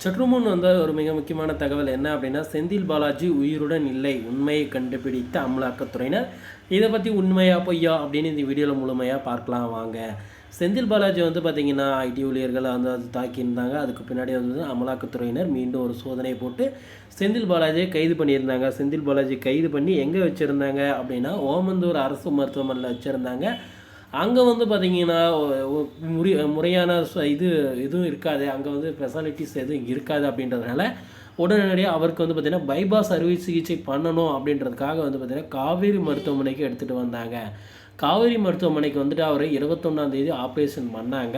சற்று முன் வந்த ஒரு மிக முக்கியமான தகவல் என்ன அப்படின்னா, செந்தில் பாலாஜி உயிருடன் இல்லை, உண்மையை கண்டுபிடித்த அமலாக்கத்துறையினர். இதை பற்றி உண்மையா பொய்யா அப்படின்னு இந்த வீடியோவில் முழுமையாக பார்க்கலாம் வாங்க. செந்தில் பாலாஜி வந்து பார்த்திங்கன்னா ஐடி ஊழியர்கள் வந்து தாக்கியிருந்தாங்க. அதுக்கு பின்னாடி வந்து அமலாக்கத்துறையினர் மீண்டும் ஒரு சோதனை போட்டு செந்தில் பாலாஜியை கைது பண்ணியிருந்தாங்க. செந்தில் பாலாஜி கைது பண்ணி எங்கே வச்சுருந்தாங்க அப்படின்னா, ஓமந்தூர் அரசு மருத்துவமனையில் வச்சுருந்தாங்க. அங்கே வந்து பார்த்திங்கன்னா முறையான எதுவும் இருக்காது, அங்கே வந்து ஃபெசிலிட்டிஸ் எதுவும் இருக்காது. அப்படின்றதுனால உடனடியாக அவருக்கு வந்து பார்த்திங்கன்னா பைபாஸ் அறுவை சிகிச்சை பண்ணணும் அப்படின்றதுக்காக வந்து பார்த்திங்கன்னா காவேரி மருத்துவமனைக்கு எடுத்துகிட்டு வந்தாங்க. காவேரி மருத்துவமனைக்கு வந்துட்டு அவர் 21ஆம் தேதி ஆப்ரேஷன் பண்ணாங்க.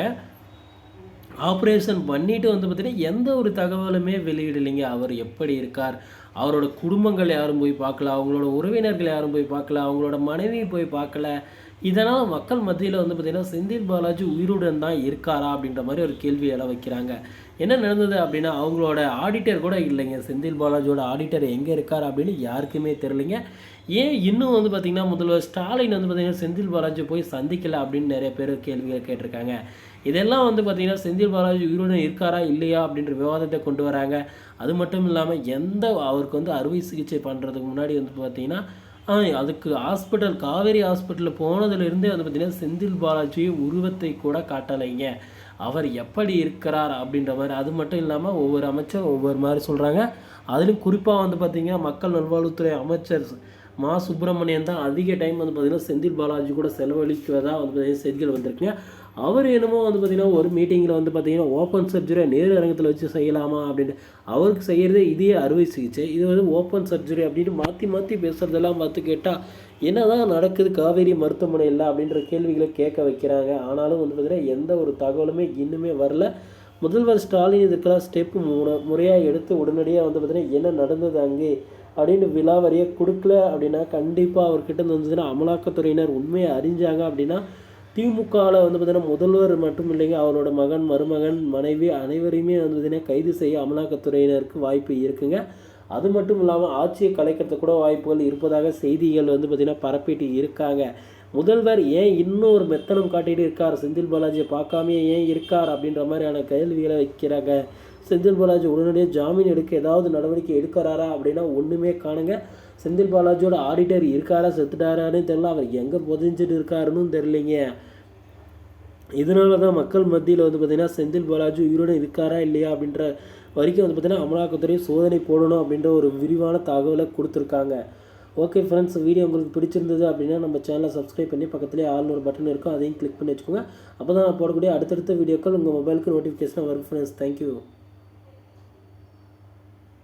ஆப்ரேஷன் பண்ணிவிட்டு வந்து பார்த்திங்கன்னா எந்த ஒரு தகவலுமே வெளியிடலைங்க. அவர் எப்படி இருக்கார், அவரோட குடும்பங்கள் யாரும் போய் பார்க்கல, அவங்களோட உறவினர்கள் யாரும் போய் பார்க்கல, அவங்களோட மனைவி போய் பார்க்கல. இதனால் மக்கள் மத்தியில் வந்து பார்த்திங்கன்னா செந்தில் பாலாஜி உயிருடன் தான் இருக்காரா அப்படின்ற மாதிரி ஒரு கேள்வி எழ வைக்கிறாங்க. என்ன நடந்தது அப்படின்னா, அவங்களோட ஆடிட்டர் கூட இல்லைங்க. செந்தில் பாலாஜியோட ஆடிட்டர் எங்கே இருக்கார் அப்படின்னு யாருக்குமே தெரியலைங்க. ஏன் இன்னும் வந்து பார்த்திங்கன்னா முதல்வர் ஸ்டாலின் வந்து பார்த்திங்கன்னா செந்தில் பாலாஜி போய் சந்திக்கலை அப்படின்னு நிறைய பேர் கேள்விகள் கேட்டிருக்காங்க. இதெல்லாம் வந்து பார்த்திங்கன்னா செந்தில் பாலாஜி உயிருடன் இருக்காரா இல்லையா அப்படின்ற விவாதத்தை கொண்டு வராங்க. அது மட்டும் இல்லாமல் அவருக்கு வந்து அறுவை சிகிச்சை பண்ணுறதுக்கு முன்னாடி வந்து பார்த்திங்கன்னா அதுக்கு ஹாஸ்பிட்டல் காவேரி ஹாஸ்பிட்டலில் போனதுலேருந்தே வந்து பார்த்திங்கன்னா செந்தில் பாலாஜி உருவத்தை கூட காட்டலைங்க. அவர் எப்படி இருக்கிறார் அப்படின்ற மாதிரி. அது மட்டும் இல்லாமல் ஒவ்வொரு அமைச்சரும் ஒவ்வொரு மாதிரி சொல்கிறாங்க. அதுலேயும் குறிப்பாக வந்து பார்த்திங்கன்னா மக்கள் நல்வாழ்வுத்துறை அமைச்சர் மா சுப்பிரமணியன் தான் அதிக டைம் வந்து பார்த்திங்கன்னா செந்தில் பாலாஜி கூட செலவழிக்கிறதா வந்து பார்த்திங்கன்னா செய்திகள் வந்திருக்குங்க. அவர் என்னமோ வந்து பார்த்திங்கன்னா ஒரு மீட்டிங்கில் வந்து பார்த்திங்கன்னா ஓப்பன் சர்ஜரியை நேரு அரங்கத்தில் வச்சு செய்யலாமா அப்படின்னு. அவருக்கு செய்கிறதே இதே அறுவை சிகிச்சை, இது வந்து ஓப்பன் சர்ஜரி அப்படின்னு மாற்றி மாற்றி பேசுகிறதெல்லாம் பார்த்து கேட்டால் என்ன தான் நடக்குது காவேரி மருத்துவமனையில் அப்படின்ற கேள்விகளை கேட்க வைக்கிறாங்க. ஆனாலும் வந்து பார்த்திங்கன்னா எந்த ஒரு தகவலுமே இன்னுமே வரல. முதல்வர் ஸ்டாலின் இதுக்கெல்லாம் ஸ்டெப்பு முறையாக எடுத்து உடனடியாக வந்து பார்த்திங்கன்னா என்ன நடந்தது அங்கே அப்படின்னு விலாவரியை கொடுக்கல அப்படின்னா கண்டிப்பாக அவர்கிட்ட இருந்ததுன்னா அமலாக்கத்துறையினர் உண்மையை அறிஞ்சாங்க அப்படின்னா திமுகவில் வந்து பார்த்திங்கன்னா முதல்வர் மட்டும் இல்லைங்க, அவரோட மகன், மருமகன், மனைவி அனைவரையுமே வந்து பார்த்திங்கன்னா கைது செய்ய அமலாக்கத்துறையினருக்கு வாய்ப்பு இருக்குங்க. அது மட்டும் இல்லாமல் ஆட்சியை கலைக்கிறதுக்கு கூட வாய்ப்புகள் இருப்பதாக செய்திகள் வந்து பார்த்திங்கன்னா பரப்பிட்டு இருக்காங்க. முதல்வர் ஏன் இன்னும் ஒரு மெத்தனம் காட்டிகிட்டு இருக்கார், செந்தில் பாலாஜியை பார்க்காமே ஏன் இருக்கார் அப்படின்ற மாதிரியான கேள்விகளை வைக்கிறாங்க. செந்தில் பாலாஜி உடனடியாக ஜாமீன் எடுக்க ஏதாவது நடவடிக்கை எடுக்கிறாரா அப்படின்னா ஒன்றுமே காணுங்க. செந்தில் பாலாஜியோட ஆடிட்டர் இருக்காரா செத்துட்டாரான்னு தெரியல, அவர் எங்கே புதைஞ்சிட்டு இருக்காருன்னு தெரியலைங்க. இதனால தான் மக்கள் மத்தியில் வந்து பார்த்திங்கன்னா செந்தில் பாலாஜி உயிருடன் இருக்காரா இல்லையா அப்படின்ற வரைக்கும் வந்து பார்த்திங்கன்னா அமலாக்கத்துறை சோதனை போடணும் அப்படின்ற ஒரு விரிவான தகவலை கொடுத்துருக்காங்க. ஓகே ஃப்ரெண்ட்ஸ், வீடியோ உங்களுக்கு பிடிச்சிருந்தது அப்படின்னா நம்ம சேனலை சப்ஸ்கிரைப் பண்ணி பக்கத்துலேயே ஆல்னு ஒரு பட்டன் இருக்கும், அதையும் கிளிக் பண்ணி வச்சுக்கோங்க. அப்போ தான் நான் போடக்கூடிய அடுத்தடுத்த வீடியோக்கள் உங்கள் மொபைலுக்கு நோட்டிஃபிகேஷனாக வரும் ஃப்ரெண்ட்ஸ். தேங்க்யூ.